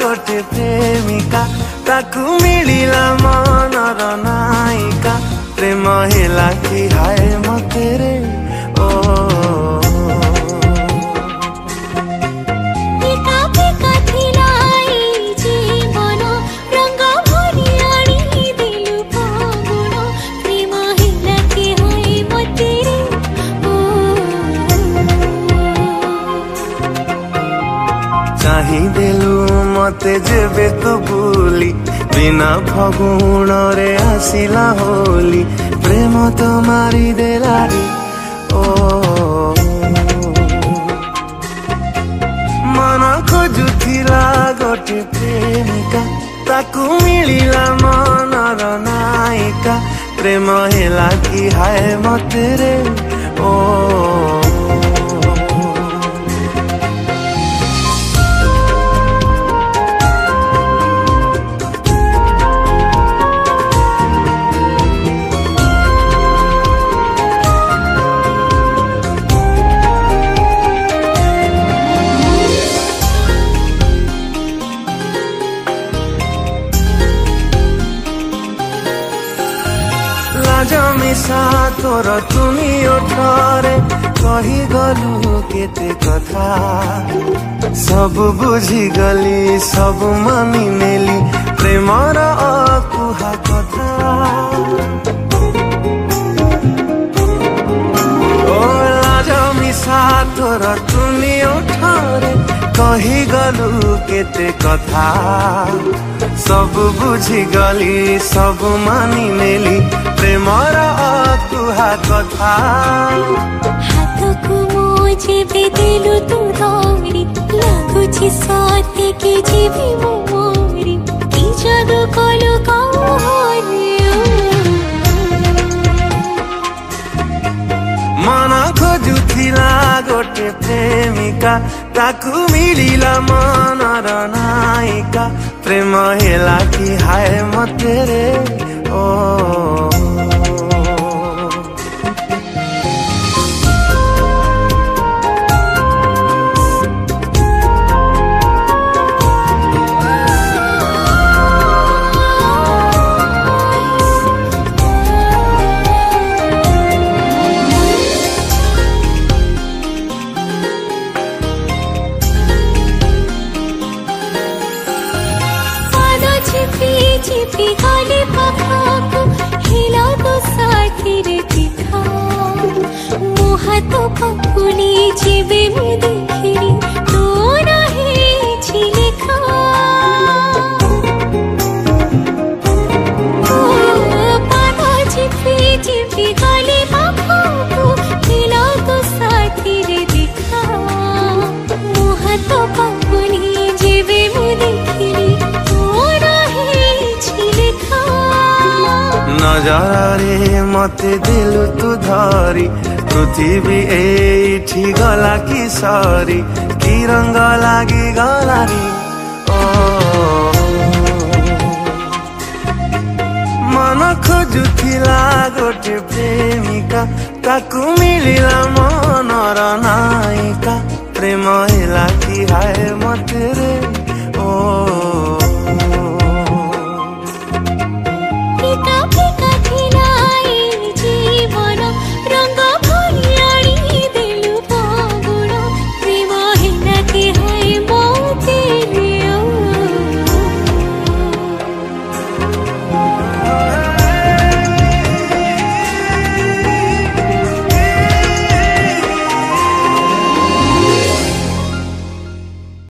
गोटे प्रेमिका ताकू मिलिला मनर नायिका प्रेम हेला कि हाय मते रे ओ देलु मते जेबे तो भूली बिना फगुण रे आसिला होली प्रेम तो मारी देला रे ओ मन खोजुथिला गोटे प्रेमिका ताकू मिलिला मनर नायिका प्रेम हेला कि हाय मते रे ओ जमिसा तोर तुनी ओठरे कही गलु केते कथा सब बुझी गली सब मानी नेली प्रेमर अकुहा कथा ओ जमिसा तोर तुनी ओठरे कही गलु केते कथा सब बुझी गली सब मानी नेली प्रेमर अकुहा कथा हाथ को मोजे बेदेलु तू धरी लागुछि सत्य के जीवी मोरी की जादू कलु मन खोजुथिला गोटे प्रेमिका ताकू मिलिला मनर नायिका प्रेम हेला कि हाय मते रे ओ चिपी गाली पखाको हिला तो साथी रे दिखा मोहा तो पकुली जीवे मु देखिनी तो नहीं छिलेखा पादा चिपी गाली पखाको हिला तो साथी रे दिखा मोहा तो पकुली जीवे मु देखिनी नजर मते दिलु तू धरी पृथ्वी एठी गला कि सरी कि रंग लागी गला रे ओ मन खोजुथिला गोटे प्रेमिका ताकू मिलिला मनर नायिका प्रेम हेला कि हाय मते रे